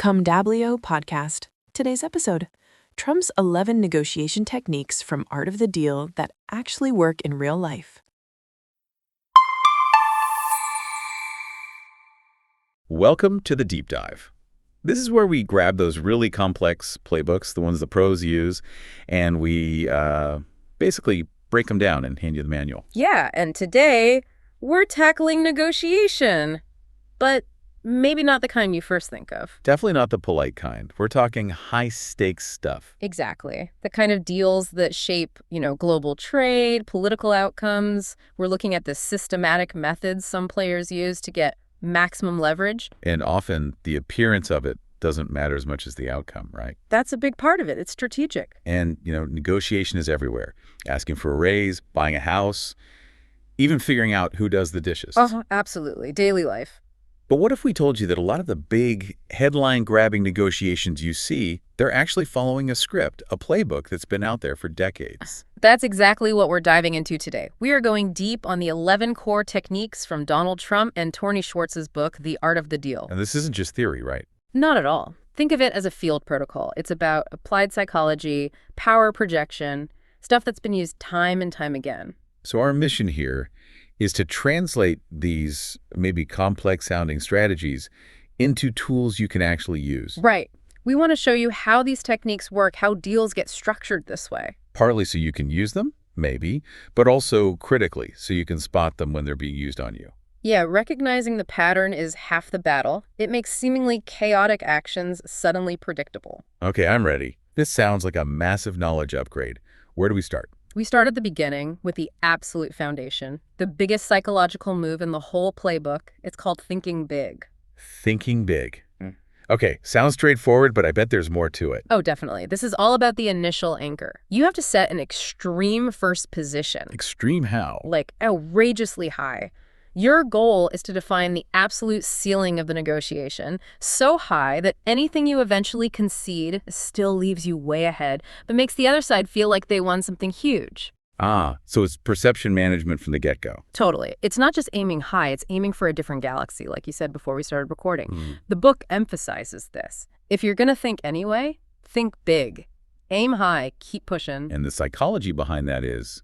COMW podcast. Today's episode, Trump's 11 negotiation techniques from Art of the Deal that actually work in real life. Welcome to the Deep Dive. This is where we grab those really complex playbooks, the ones the pros use, and we basically break them down and hand you the manual. Yeah, and today we're tackling negotiation, but maybe not the kind you first think of. Definitely not the polite kind. We're talking high-stakes stuff. Exactly. The kind of deals that shape, global trade, political outcomes. We're looking at the systematic methods some players use to get maximum leverage. And often the appearance of it doesn't matter as much as the outcome, right? That's a big part of it. It's strategic. And, negotiation is everywhere. Asking for a raise, buying a house, even figuring out who does the dishes. Absolutely. Daily life. But what if we told you that a lot of the big headline-grabbing negotiations you see, they're actually following a script, a playbook that's been out there for decades? That's exactly what we're diving into today. We are going deep on the 11 core techniques from Donald Trump and Tony Schwartz's book, The Art of the Deal. And this isn't just theory, right? Not at all. Think of it as a field protocol. It's about applied psychology, power projection, stuff that's been used time and time again. So our mission here is to translate these maybe complex-sounding strategies into tools you can actually use. Right. We want to show you how these techniques work, how deals get structured this way. Partly so you can use them, maybe, but also critically so you can spot them when they're being used on you. Yeah, recognizing the pattern is half the battle. It makes seemingly chaotic actions suddenly predictable. Okay, I'm ready. This sounds like a massive knowledge upgrade. Where do we start? We start at the beginning with the absolute foundation, the biggest psychological move in the whole playbook. It's called thinking big. Thinking big. Okay, sounds straightforward, but I bet there's more to it. Oh, definitely. This is all about the initial anchor. You have to set an extreme first position. Extreme how? Like outrageously high. Your goal is to define the absolute ceiling of the negotiation, so high that anything you eventually concede still leaves you way ahead, but makes the other side feel like they won something huge. So it's perception management from the get-go. Totally. It's not just aiming high, it's aiming for a different galaxy, like you said before we started recording. The book emphasizes this. If you're going to think anyway, think big. Aim high, keep pushing. And the psychology behind that is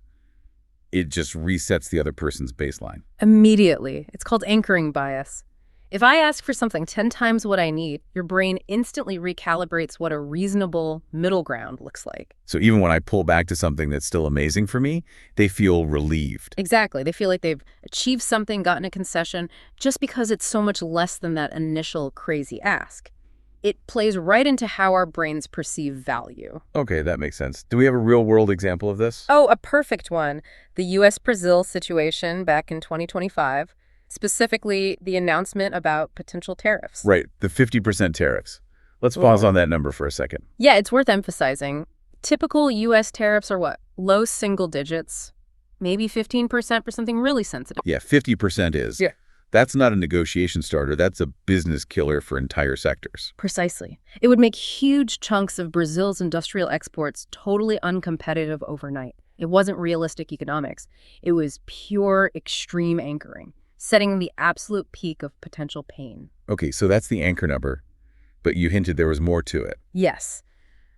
it just resets the other person's baseline. Immediately. It's called anchoring bias. If I ask for something 10 times what I need, your brain instantly recalibrates what a reasonable middle ground looks like. So even when I pull back to something that's still amazing for me, they feel relieved. Exactly. They feel like they've achieved something, gotten a concession, just because it's so much less than that initial crazy ask. It plays right into how our brains perceive value. Okay, that makes sense. Do we have a real-world example of this? Oh, a perfect one. The U.S.-Brazil situation back in 2025. Specifically, the announcement about potential tariffs. Right, the 50% tariffs. Let's pause on that number for a second. Yeah, it's worth emphasizing. Typical U.S. tariffs are what? Low single digits, maybe 15% for something really sensitive. Yeah, 50% is. Yeah. That's not a negotiation starter. That's a business killer for entire sectors. Precisely. It would make huge chunks of Brazil's industrial exports totally uncompetitive overnight. It wasn't realistic economics. It was pure extreme anchoring, setting the absolute peak of potential pain. Okay, so that's the anchor number, but you hinted there was more to it. Yes.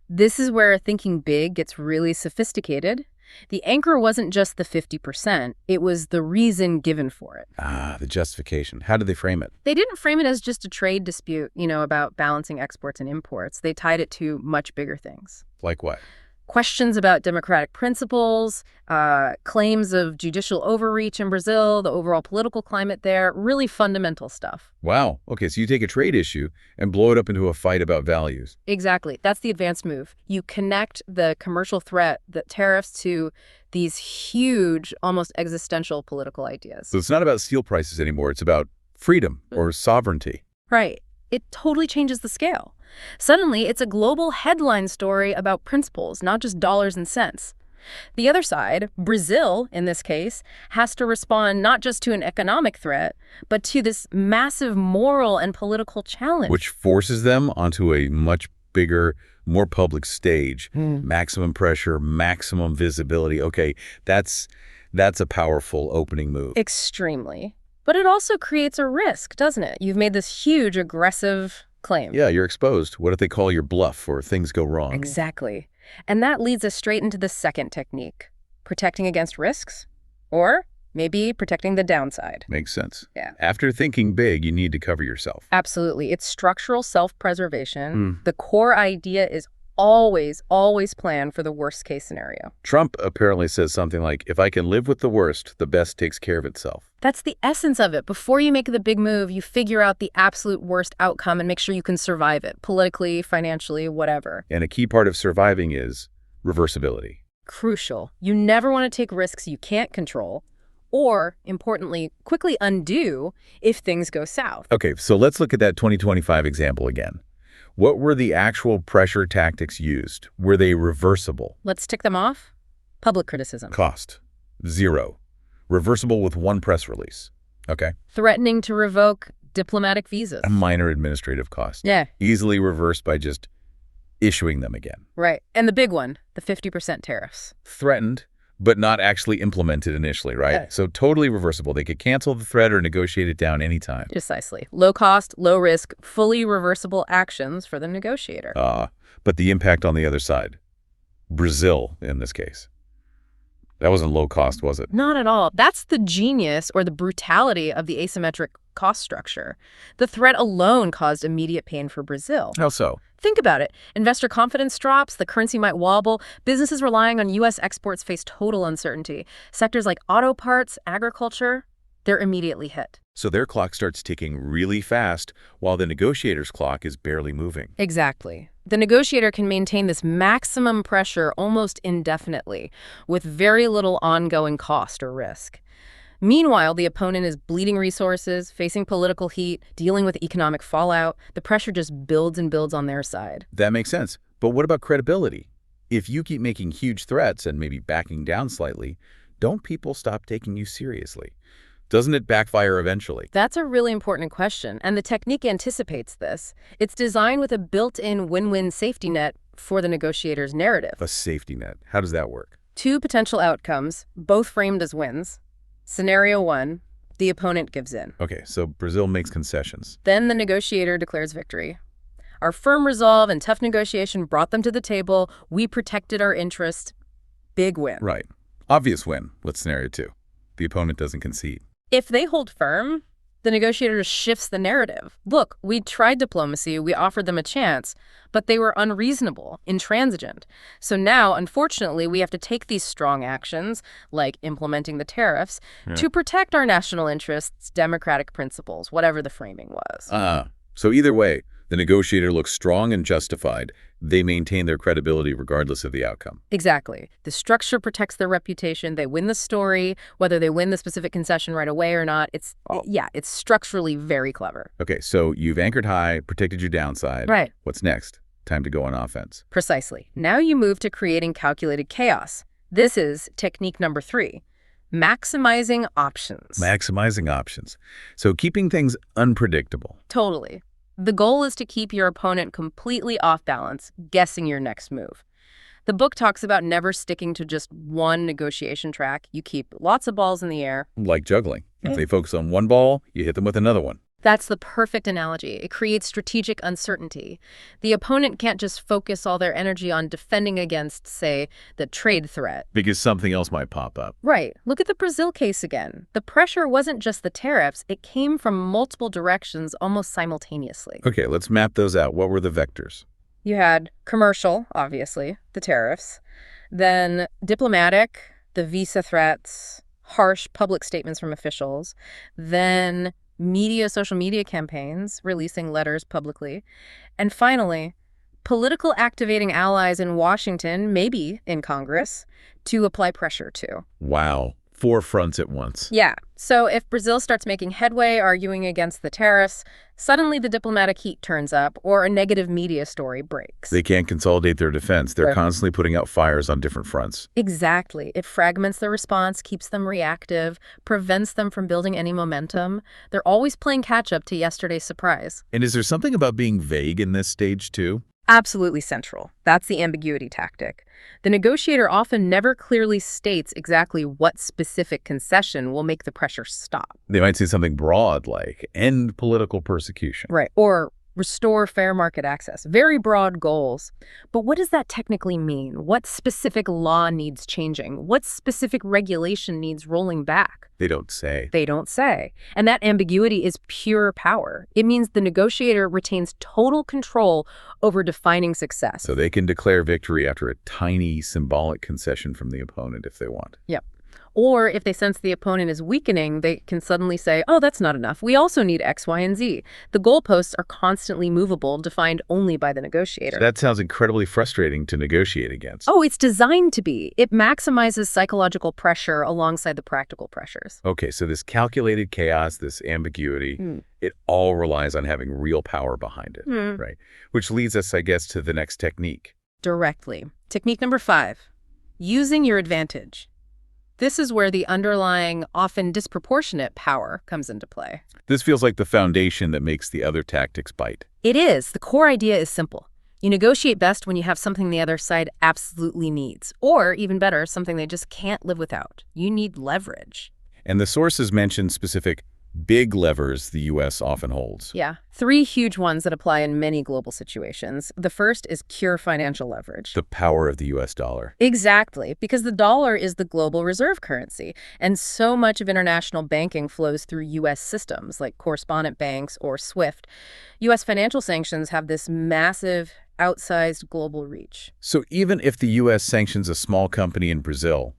This is where thinking big gets really sophisticated. The anchor wasn't just the 50%, it was the reason given for it. The justification. How did they frame it? They didn't frame it as just a trade dispute, about balancing exports and imports. They tied it to much bigger things. Like what? Questions about democratic principles, claims of judicial overreach in Brazil, the overall political climate there, really fundamental stuff. Wow. Okay, so you take a trade issue and blow it up into a fight about values. Exactly. That's the advanced move. You connect the commercial threat, the tariffs, to these huge, almost existential political ideas. So it's not about steel prices anymore. It's about freedom or sovereignty. Right. It totally changes the scale. Suddenly, it's a global headline story about principles, not just dollars and cents. The other side, Brazil in this case, has to respond not just to an economic threat, but to this massive moral and political challenge. Which forces them onto a much bigger, more public stage. Maximum pressure, maximum visibility. Okay, that's a powerful opening move. Extremely. But it also creates a risk, doesn't it? You've made this huge, aggressive claim. Yeah, you're exposed. What if they call your bluff or things go wrong? Exactly. And that leads us straight into the second technique, protecting against risks, or maybe protecting the downside. Makes sense. Yeah. After thinking big, you need to cover yourself. Absolutely. It's structural self-preservation. The core idea is always plan for the worst case scenario. Trump apparently says something like, if I can live with the worst, the best takes care of itself. That's the essence of it. Before you make the big move, you figure out the absolute worst outcome and make sure you can survive it, politically, financially, whatever. And a key part of surviving is reversibility. Crucial. You never want to take risks you can't control, or, importantly, quickly undo if things go south. Okay, so let's look at that 2025 example again. What were the actual pressure tactics used? Were they reversible? Let's tick them off. Public criticism. Cost, 0. Reversible with one press release. Okay. Threatening to revoke diplomatic visas. A minor administrative cost. Yeah. Easily reversed by just issuing them again. Right. And the big one, the 50% tariffs. Threatened, but not actually implemented initially, right? Yeah. So totally reversible. They could cancel the threat or negotiate it down anytime. Precisely. Low cost, low risk, fully reversible actions for the negotiator. But the impact on the other side. Brazil, in this case. That wasn't low cost, was it? Not at all. That's the genius or the brutality of the asymmetric cost structure. The threat alone caused immediate pain for Brazil. How so? Think about it. Investor confidence drops, the currency might wobble, businesses relying on U.S. exports face total uncertainty. Sectors like auto parts, agriculture, they're immediately hit. So their clock starts ticking really fast while the negotiator's clock is barely moving. Exactly. The negotiator can maintain this maximum pressure almost indefinitely, with very little ongoing cost or risk. Meanwhile, the opponent is bleeding resources, facing political heat, dealing with economic fallout. The pressure just builds and builds on their side. That makes sense. But what about credibility? If you keep making huge threats and maybe backing down slightly, don't people stop taking you seriously? Doesn't it backfire eventually? That's a really important question, and the technique anticipates this. It's designed with a built-in win-win safety net for the negotiator's narrative. A safety net. How does that work? 2 potential outcomes, both framed as wins. Scenario 1, the opponent gives in. Okay, so Brazil makes concessions. Then the negotiator declares victory. Our firm resolve and tough negotiation brought them to the table. We protected our interests. Big win. Right. Obvious win. What's scenario 2? The opponent doesn't concede. If they hold firm, the negotiator shifts the narrative. Look, we tried diplomacy, we offered them a chance, but they were unreasonable, intransigent. So now, unfortunately, we have to take these strong actions, like implementing the tariffs, to protect our national interests, democratic principles, whatever the framing was. So either way, the negotiator looks strong and justified. They maintain their credibility regardless of the outcome. Exactly. The structure protects their reputation. They win the story, whether they win the specific concession right away or not. It's structurally very clever. Okay, so you've anchored high, protected your downside. Right. What's next? Time to go on offense. Precisely. Now you move to creating calculated chaos. This is technique number 3, maximizing options. Maximizing options. So keeping things unpredictable. Totally. The goal is to keep your opponent completely off balance, guessing your next move. The book talks about never sticking to just one negotiation track. You keep lots of balls in the air. Like juggling. If they focus on one ball, you hit them with another one. That's the perfect analogy. It creates strategic uncertainty. The opponent can't just focus all their energy on defending against, say, the trade threat. Because something else might pop up. Right. Look at the Brazil case again. The pressure wasn't just the tariffs. It came from multiple directions almost simultaneously. Okay, let's map those out. What were the vectors? You had commercial, obviously, the tariffs. Then diplomatic, the visa threats, harsh public statements from officials. Then social media campaigns, releasing letters publicly. And finally, political activating allies in Washington, maybe in Congress, to apply pressure to. Wow. 4 fronts at once. Yeah. So if Brazil starts making headway arguing against the tariffs, suddenly the diplomatic heat turns up or a negative media story breaks. They can't consolidate their defense. They're constantly putting out fires on different fronts. Exactly. It fragments the response, keeps them reactive, prevents them from building any momentum. They're always playing catch up to yesterday's surprise. And is there something about being vague in this stage too? Absolutely central. That's the ambiguity tactic. The negotiator often never clearly states exactly what specific concession will make the pressure stop. They might say something broad like end political persecution. Right. Or restore fair market access. Very broad goals. But what does that technically mean? What specific law needs changing? What specific regulation needs rolling back? They don't say. They don't say. And that ambiguity is pure power. It means the negotiator retains total control over defining success. So they can declare victory after a tiny symbolic concession from the opponent if they want. Yep. Or if they sense the opponent is weakening, they can suddenly say, oh, that's not enough. We also need X, Y, and Z. The goalposts are constantly movable, defined only by the negotiator. So that sounds incredibly frustrating to negotiate against. Oh, it's designed to be. It maximizes psychological pressure alongside the practical pressures. Okay, so this calculated chaos, this ambiguity, it all relies on having real power behind it, right? Which leads us, I guess, to the next technique. Directly. Technique number 5, using your advantage. This is where the underlying, often disproportionate power comes into play. This feels like the foundation that makes the other tactics bite. It is. The core idea is simple. You negotiate best when you have something the other side absolutely needs, or even better, something they just can't live without. You need leverage. And the sources mention specific big levers the U.S. often holds. Yeah. 3 huge ones that apply in many global situations. The first is pure financial leverage. The power of the U.S. dollar. Exactly, because the dollar is the global reserve currency, and so much of international banking flows through U.S. systems like correspondent banks or SWIFT. U.S. financial sanctions have this massive, outsized global reach. So even if the U.S. sanctions a small company in Brazil,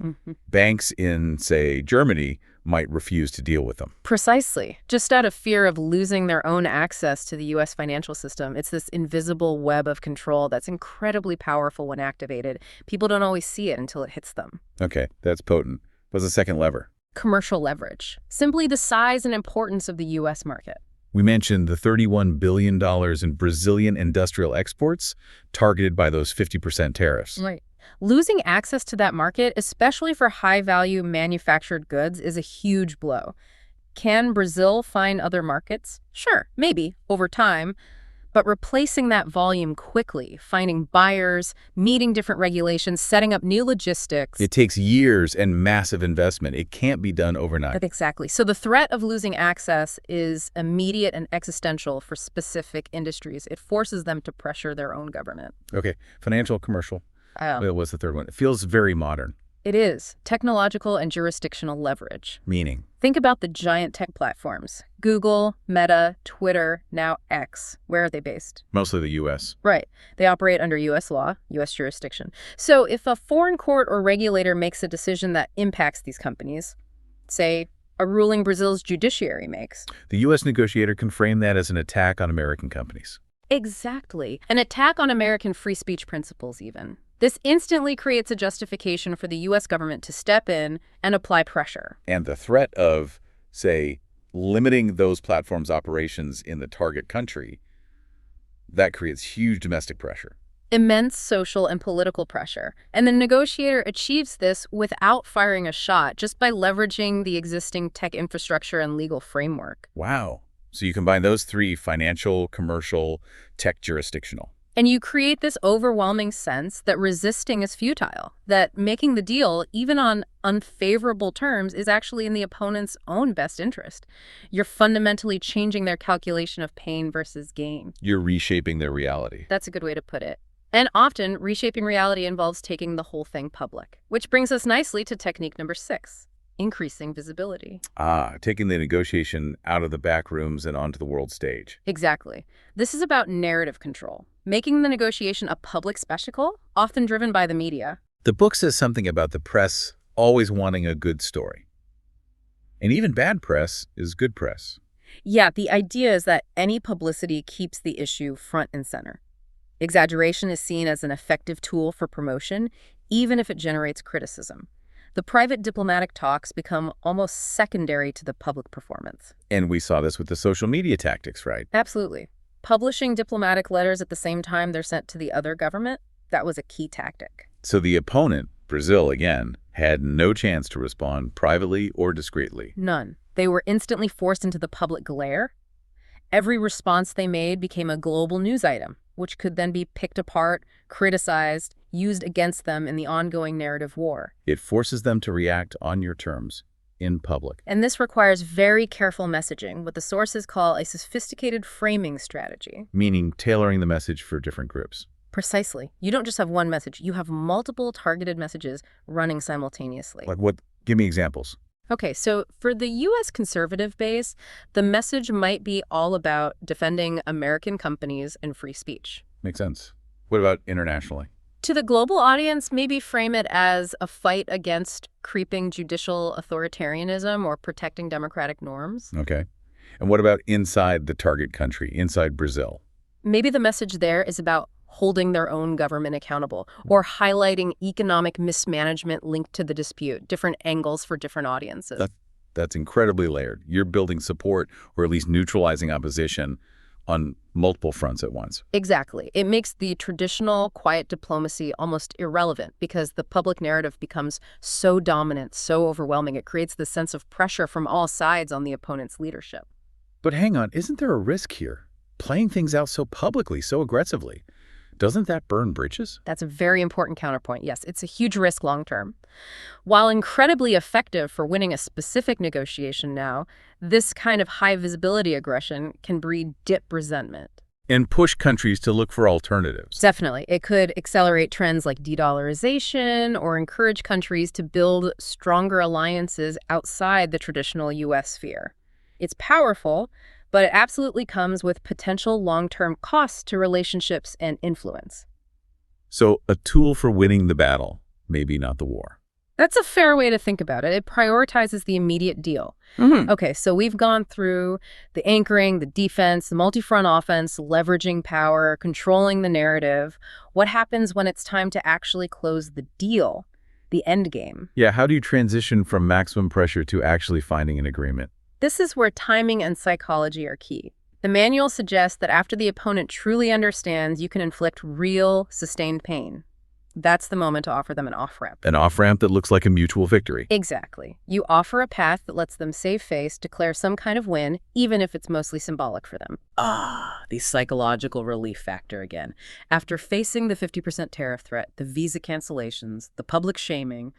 banks in, say, Germany might refuse to deal with them. Precisely. Just out of fear of losing their own access to the U.S. financial system, it's this invisible web of control that's incredibly powerful when activated. People don't always see it until it hits them. Okay, that's potent. What's the second lever? Commercial leverage. Simply the size and importance of the U.S. market. We mentioned the $31 billion in Brazilian industrial exports targeted by those 50% tariffs. Right. Losing access to that market, especially for high-value manufactured goods, is a huge blow. Can Brazil find other markets? Sure, maybe, over time. But replacing that volume quickly, finding buyers, meeting different regulations, setting up new logistics. It takes years and massive investment. It can't be done overnight. Exactly. So the threat of losing access is immediate and existential for specific industries. It forces them to pressure their own government. Okay, financial, commercial. What's the third one? It feels very modern. It is. Technological and jurisdictional leverage. Meaning? Think about the giant tech platforms. Google, Meta, Twitter, now X. Where are they based? Mostly the U.S. Right. They operate under U.S. law, U.S. jurisdiction. So if a foreign court or regulator makes a decision that impacts these companies, say a ruling Brazil's judiciary makes, the U.S. negotiator can frame that as an attack on American companies. Exactly. An attack on American free speech principles, even. This instantly creates a justification for the U.S. government to step in and apply pressure. And the threat of, say, limiting those platforms' operations in the target country, that creates huge domestic pressure. Immense social and political pressure. And the negotiator achieves this without firing a shot, just by leveraging the existing tech infrastructure and legal framework. Wow. So you combine those 3, financial, commercial, tech, jurisdictional. And you create this overwhelming sense that resisting is futile, that making the deal, even on unfavorable terms, is actually in the opponent's own best interest. You're fundamentally changing their calculation of pain versus gain. You're reshaping their reality. That's a good way to put it. And often, reshaping reality involves taking the whole thing public. Which brings us nicely to technique number 6, increasing visibility. Taking the negotiation out of the back rooms and onto the world stage. Exactly. This is about narrative control, making the negotiation a public spectacle, often driven by the media. The book says something about the press always wanting a good story. And even bad press is good press. Yeah, the idea is that any publicity keeps the issue front and center. Exaggeration is seen as an effective tool for promotion, even if it generates criticism. The private diplomatic talks become almost secondary to the public performance. And we saw this with the social media tactics, right? Absolutely. Publishing diplomatic letters at the same time they're sent to the other government, that was a key tactic. So the opponent, Brazil again, had no chance to respond privately or discreetly. None. They were instantly forced into the public glare. Every response they made became a global news item, which could then be picked apart, criticized, used against them in the ongoing narrative war. It forces them to react on your terms, in public. And this requires very careful messaging, what the sources call a sophisticated framing strategy. Meaning tailoring the message for different groups. Precisely. You don't just have one message. You have multiple targeted messages running simultaneously. Like what? Give me examples. Okay, so for the U.S. conservative base, the message might be all about defending American companies and free speech. Makes sense. What about internationally? To the global audience, maybe frame it as a fight against creeping judicial authoritarianism or protecting democratic norms. Okay. And what about inside the target country, inside Brazil? Maybe the message there is about holding their own government accountable or highlighting economic mismanagement linked to the dispute, different angles for different audiences. That's incredibly layered. You're building support or at least neutralizing opposition on multiple fronts at once. Exactly. It makes the traditional quiet diplomacy almost irrelevant because the public narrative becomes so dominant, so overwhelming. It creates this sense of pressure from all sides on the opponent's leadership. But hang on, isn't there a risk here? Playing things out so publicly, so aggressively. Doesn't that burn bridges? That's a very important counterpoint. Yes, it's a huge risk long term. While incredibly effective for winning a specific negotiation now, this kind of high visibility aggression can breed deep resentment. And push countries to look for alternatives. Definitely. It could accelerate trends like de-dollarization or encourage countries to build stronger alliances outside the traditional U.S. sphere. It's powerful, but it absolutely comes with potential long-term costs to relationships and influence. So a tool for winning the battle, maybe not the war. That's a fair way to think about it. It prioritizes the immediate deal. Okay, so we've gone through the anchoring, the defense, the multi-front offense, leveraging power, controlling the narrative. What happens when it's time to actually close the deal, the end game? Yeah, how do you transition from maximum pressure to actually finding an agreement? This is where timing and psychology are key. The manual suggests that after the opponent truly understands, you can inflict real, sustained pain. That's the moment to offer them an off-ramp. An off-ramp that looks like a mutual victory. Exactly. You offer a path that lets them save face, declare some kind of win, even if it's mostly symbolic for them. The psychological relief factor again. After facing the 50% tariff threat, the visa cancellations, the public shaming,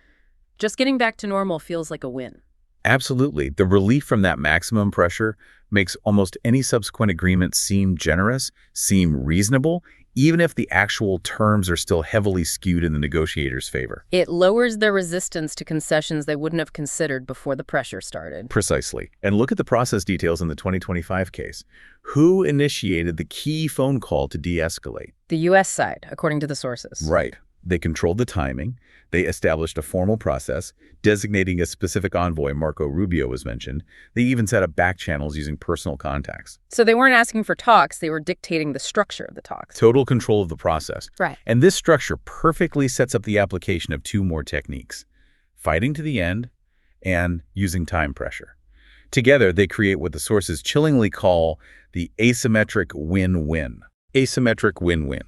just getting back to normal feels like a win. Absolutely. The relief from that maximum pressure makes almost any subsequent agreement seem generous, seem reasonable, even if the actual terms are still heavily skewed in the negotiator's favor. It lowers their resistance to concessions they wouldn't have considered before the pressure started. Precisely. And look at the process details in the 2025 case. Who initiated the key phone call to de-escalate? The U.S. side, according to the sources. Right. They controlled the timing. They established a formal process, designating a specific envoy. Marco Rubio was mentioned. They even set up back channels using personal contacts. So they weren't asking for talks, they were dictating the structure of the talks. Total control of the process. Right. And this structure perfectly sets up the application of two more techniques: fighting to the end and using time pressure. Together, they create what the sources chillingly call the asymmetric win-win. Asymmetric win-win.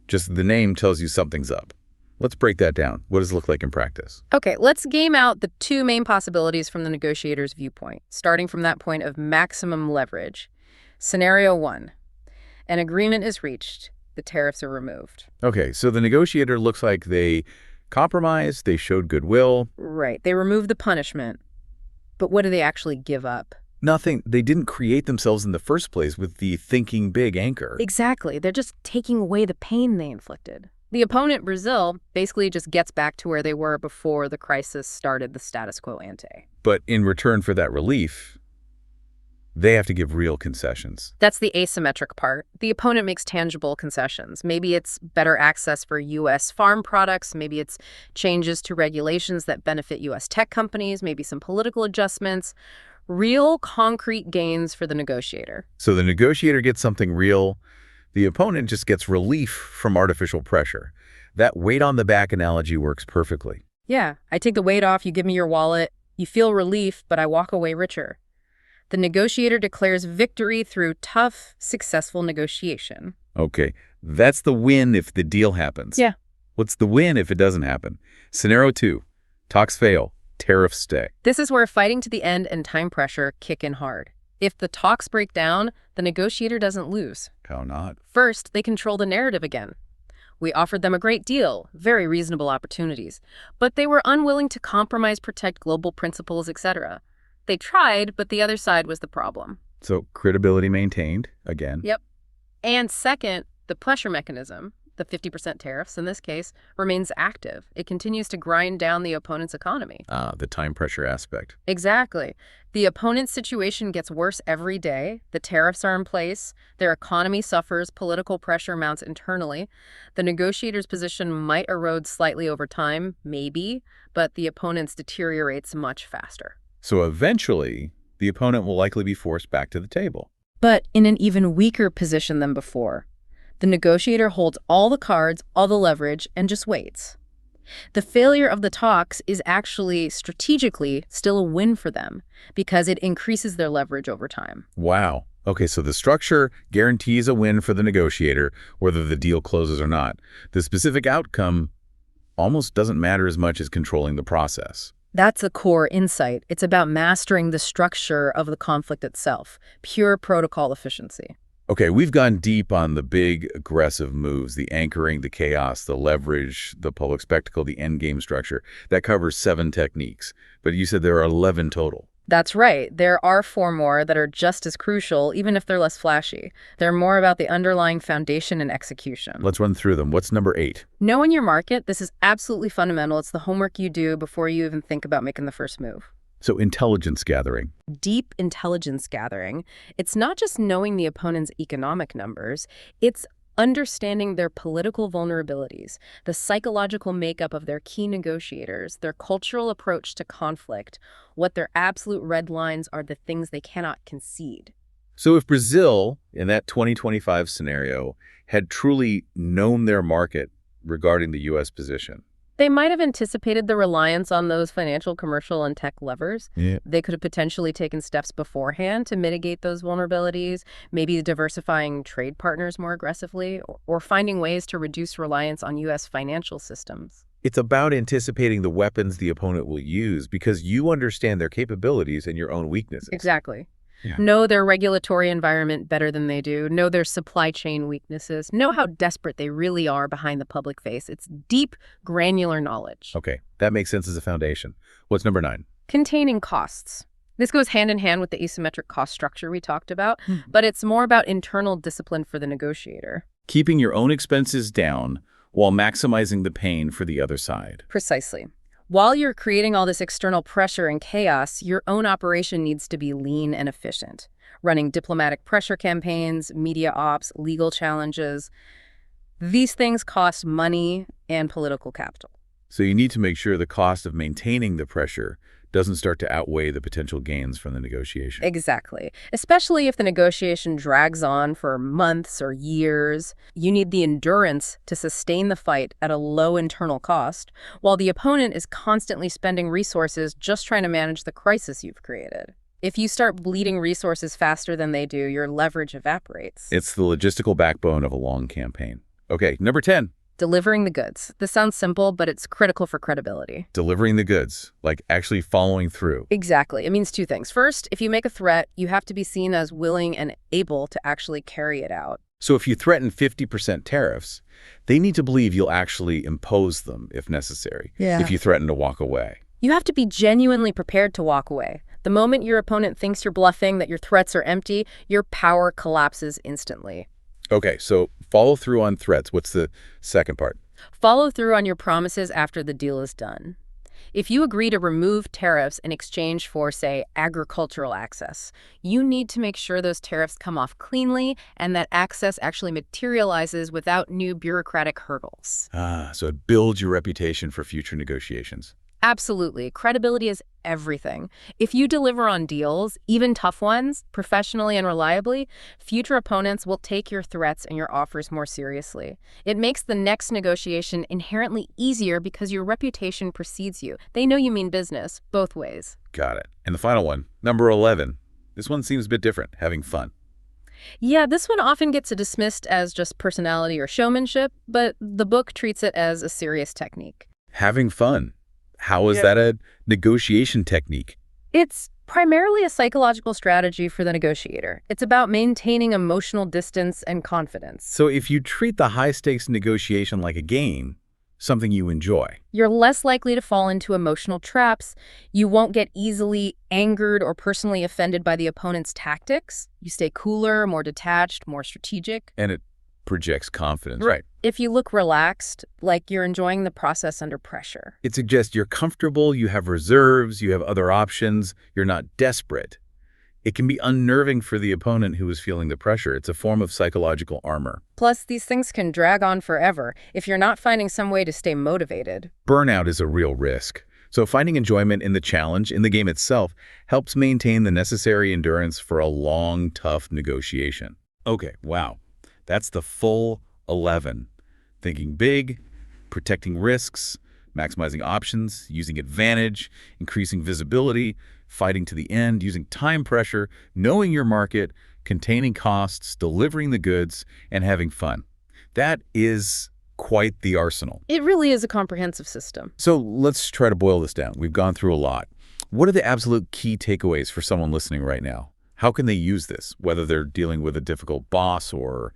Just the name tells you something's up. Let's break that down. What does it look like in practice? Okay, let's game out the two main possibilities from the negotiator's viewpoint, starting from that point of maximum leverage. Scenario 1. An agreement is reached. The tariffs are removed. Okay, so the negotiator looks like they compromised, they showed goodwill. Right, they remove the punishment. But what do they actually give up? Nothing. They didn't create themselves in the first place with the thinking big anchor. Exactly. They're just taking away the pain they inflicted. The opponent, Brazil, basically just gets back to where they were before the crisis started the status quo ante. But in return for that relief, they have to give real concessions. That's the asymmetric part. The opponent makes tangible concessions. Maybe it's better access for U.S. farm products. Maybe it's changes to regulations that benefit U.S. tech companies. Maybe some political adjustments. Real, concrete gains for the negotiator. So the negotiator gets something real. The opponent just gets relief from artificial pressure. That weight on the back analogy works perfectly. Yeah, I take the weight off, you give me your wallet. You feel relief, but I walk away richer. The negotiator declares victory through tough, successful negotiation. Okay, that's the win if the deal happens. Yeah. What's the win if it doesn't happen? Scenario 2, talks fail. Tariffs stay. This is where fighting to the end and time pressure kick in hard. If the talks break down, the negotiator doesn't lose. How not? First, they control the narrative again. We offered them a great deal, very reasonable opportunities, but they were unwilling to compromise, protect global principles, etc. They tried, but the other side was the problem. So credibility maintained, again. Yep. And second, the pressure mechanism, the 50% tariffs in this case, remains active. It continues to grind down the opponent's economy. The time pressure aspect. Exactly. The opponent's situation gets worse every day. The tariffs are in place. Their economy suffers. Political pressure mounts internally. The negotiator's position might erode slightly over time, maybe, but the opponent's deteriorates much faster. So eventually, the opponent will likely be forced back to the table. But in an even weaker position than before. The negotiator holds all the cards, all the leverage, and just waits. The failure of the talks is actually strategically still a win for them because it increases their leverage over time. Wow. Okay, so the structure guarantees a win for the negotiator, whether the deal closes or not. The specific outcome almost doesn't matter as much as controlling the process. That's the core insight. It's about mastering the structure of the conflict itself, pure protocol efficiency. Okay, we've gone deep on the big, aggressive moves, the anchoring, the chaos, the leverage, the public spectacle, the endgame structure. That covers 7 techniques, but you said there are 11 total. That's right. There are 4 more that are just as crucial, even if they're less flashy. They're more about the underlying foundation and execution. Let's run through them. What's number 8? Knowing your market. This is absolutely fundamental. It's the homework you do before you even think about making the first move. So intelligence gathering. Deep intelligence gathering. It's not just knowing the opponent's economic numbers, it's understanding their political vulnerabilities, the psychological makeup of their key negotiators, their cultural approach to conflict, what their absolute red lines are, the things they cannot concede. So if Brazil, in that 2025 scenario, had truly known their market regarding the U.S. position, they might have anticipated the reliance on those financial, commercial, and tech levers. Yeah. They could have potentially taken steps beforehand to mitigate those vulnerabilities, maybe diversifying trade partners more aggressively, or finding ways to reduce reliance on U.S. financial systems. It's about anticipating the weapons the opponent will use because you understand their capabilities and your own weaknesses. Exactly. Yeah. Know their regulatory environment better than they do. Know their supply chain weaknesses. Know how desperate they really are behind the public face. It's deep, granular knowledge. Okay, that makes sense as a foundation. What's number 9? Containing costs. This goes hand in hand with the asymmetric cost structure we talked about, but it's more about internal discipline for the negotiator. Keeping your own expenses down while maximizing the pain for the other side. Precisely. While you're creating all this external pressure and chaos, your own operation needs to be lean and efficient. Running diplomatic pressure campaigns, media ops, legal challenges. These things cost money and political capital. So you need to make sure the cost of maintaining the pressure doesn't start to outweigh the potential gains from the negotiation. Exactly. Especially if the negotiation drags on for months or years. You need the endurance to sustain the fight at a low internal cost, while the opponent is constantly spending resources just trying to manage the crisis you've created. If you start bleeding resources faster than they do, your leverage evaporates. It's the logistical backbone of a long campaign. Okay, number 10. Delivering the goods. This sounds simple, but it's critical for credibility. Delivering the goods, like actually following through. Exactly. It means 2 things. First, if you make a threat, you have to be seen as willing and able to actually carry it out. So if you threaten 50% tariffs, they need to believe you'll actually impose them if necessary. Yeah. If you threaten to walk away. You have to be genuinely prepared to walk away. The moment your opponent thinks you're bluffing, that your threats are empty, your power collapses instantly. Okay, so follow through on threats. What's the second part? Follow through on your promises after the deal is done. If you agree to remove tariffs in exchange for, say, agricultural access, you need to make sure those tariffs come off cleanly and that access actually materializes without new bureaucratic hurdles. So it builds your reputation for future negotiations. Absolutely. Credibility is everything. If you deliver on deals, even tough ones, professionally and reliably, future opponents will take your threats and your offers more seriously. It makes the next negotiation inherently easier because your reputation precedes you. They know you mean business, both ways. Got it. And the final one, number 11. This one seems a bit different, having fun. Yeah, this one often gets dismissed as just personality or showmanship, but the book treats it as a serious technique. Having fun. How is that a negotiation technique? It's Primarily a psychological strategy for the negotiator. It's about maintaining emotional distance and confidence. So if you treat the high-stakes negotiation like a game, something you enjoy. You're less likely to fall into emotional traps. You won't get easily angered or personally offended by the opponent's tactics. You stay cooler, more detached, more strategic. And it projects confidence. Right. If you look relaxed, like you're enjoying the process under pressure. It suggests you're comfortable, you have reserves, you have other options, you're not desperate. It can be unnerving for the opponent who is feeling the pressure. It's a form of psychological armor. Plus, these things can drag on forever if you're not finding some way to stay motivated. Burnout is a real risk. So finding enjoyment in the challenge, in the game itself, helps maintain the necessary endurance for a long, tough negotiation. Okay, wow. That's the full 11. Thinking big, protecting risks, maximizing options, using advantage, increasing visibility, fighting to the end, using time pressure, knowing your market, containing costs, delivering the goods, and having fun. That is quite the arsenal. It really is a comprehensive system. So let's try to boil this down. We've gone through a lot. What are the absolute key takeaways for someone listening right now? How can they use this, whether they're dealing with a difficult boss or,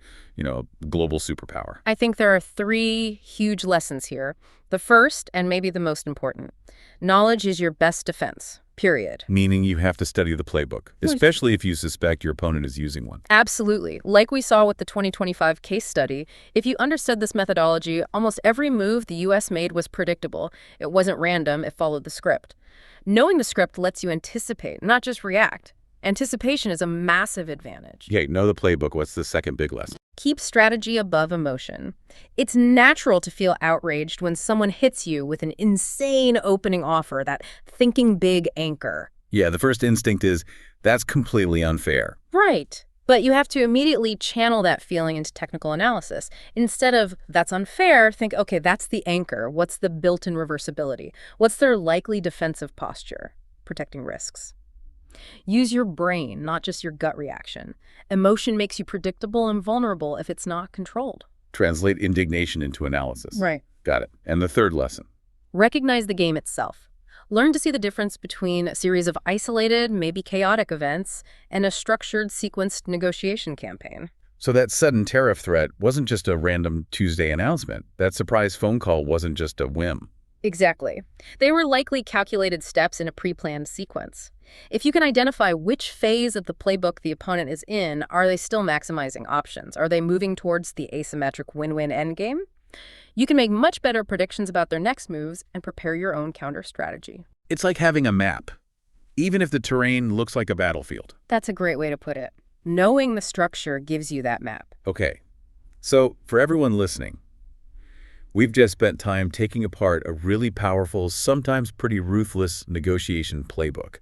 global superpower? I think there are 3 huge lessons here. The first, and maybe the most important, knowledge is your best defense, period. Meaning you have to study the playbook, especially if you suspect your opponent is using one. Absolutely. Like we saw with the 2025 case study, if you understood this methodology, almost every move the U.S. made was predictable. It wasn't random, it followed the script. Knowing the script lets you anticipate, not just react. Anticipation is a massive advantage. Okay, know the playbook. What's the second big lesson? Keep strategy above emotion. It's natural to feel outraged when someone hits you with an insane opening offer, that thinking big anchor. Yeah, the first instinct is, that's completely unfair. Right. But you have to immediately channel that feeling into technical analysis. Instead of, that's unfair, think, okay, that's the anchor. What's the built-in reversibility? What's their likely defensive posture? Protecting risks. Use your brain, not just your gut reaction. Emotion makes you predictable and vulnerable if it's not controlled. Translate indignation into analysis. Right. Got it. And the third lesson? Recognize the game itself. Learn to see the difference between a series of isolated, maybe chaotic events and a structured, sequenced negotiation campaign. So that sudden tariff threat wasn't just a random Tuesday announcement. That surprise phone call wasn't just a whim. Exactly. They were likely calculated steps in a pre-planned sequence. If you can identify which phase of the playbook the opponent is in, are they still maximizing options? Are they moving towards the asymmetric win-win endgame? You can make much better predictions about their next moves and prepare your own counter strategy. It's like having a map, even if the terrain looks like a battlefield. That's a great way to put it. Knowing the structure gives you that map. Okay, so for everyone listening, we've just spent time taking apart a really powerful, sometimes pretty ruthless negotiation playbook.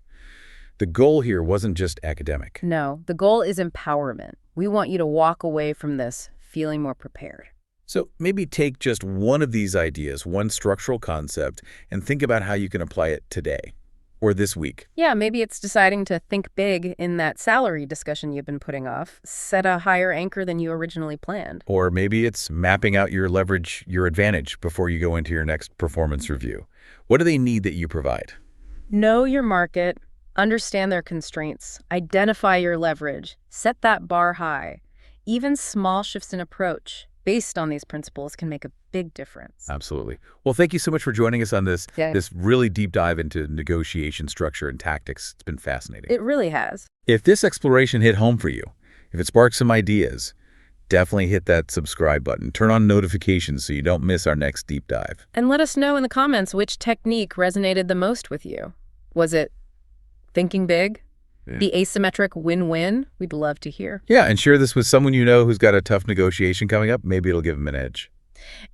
The goal here wasn't just academic. No, the goal is empowerment. We want you to walk away from this feeling more prepared. So maybe take just one of these ideas, one structural concept, and think about how you can apply it today or this week. Yeah, maybe it's deciding to think big in that salary discussion you've been putting off. Set a higher anchor than you originally planned. Or maybe it's mapping out your leverage, your advantage before you go into your next performance review. What do they need that you provide? Know your market. Understand their constraints. Identify your leverage. Set that bar high. Even small shifts in approach based on these principles can make a big difference. Absolutely. Well, thank you so much for joining us on this really deep dive into negotiation structure and tactics. It's been fascinating. It really has. If this exploration hit home for you, if it sparked some ideas, definitely hit that subscribe button. Turn on notifications so you don't miss our next deep dive. And let us know in the comments which technique resonated the most with you. Was it thinking big? The asymmetric win-win? We'd love to hear. Yeah, and share this with someone you know who's got a tough negotiation coming up. Maybe it'll give them an edge.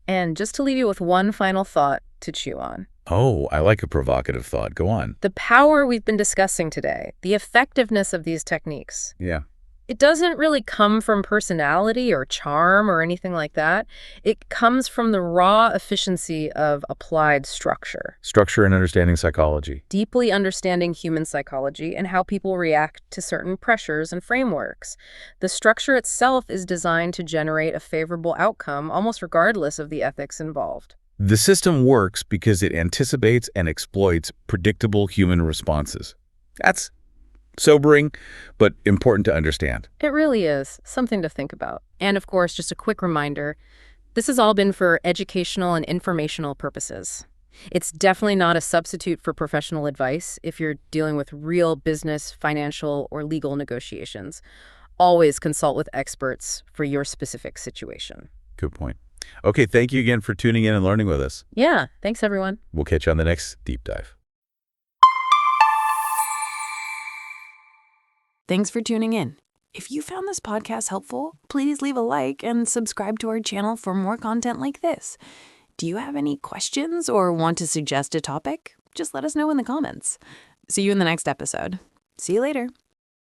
And just to leave you with one final thought to chew on. Oh, I like a provocative thought. Go on. The power we've been discussing today, the effectiveness of these techniques. Yeah. It doesn't really come from personality or charm or anything like that. It comes from the raw efficiency of applied structure. Structure and understanding psychology. Deeply understanding human psychology and how people react to certain pressures and frameworks. The structure itself is designed to generate a favorable outcome, almost regardless of the ethics involved. The system works because it anticipates and exploits predictable human responses. That's Sobering, but important to understand. It really is something to think about. And of course, just a quick reminder, this has all been for educational and informational purposes. It's definitely not a substitute for professional advice if you're dealing with real business, financial, or legal negotiations. Always consult with experts for your specific situation. Good point. Okay, thank you again for tuning in and learning with us. Yeah, thanks everyone. We'll catch you on the next deep dive. Thanks for tuning in. If you found this podcast helpful, please leave a like and subscribe to our channel for more content like this. Do you have any questions or want to suggest a topic? Just let us know in the comments. See you in the next episode. See you later.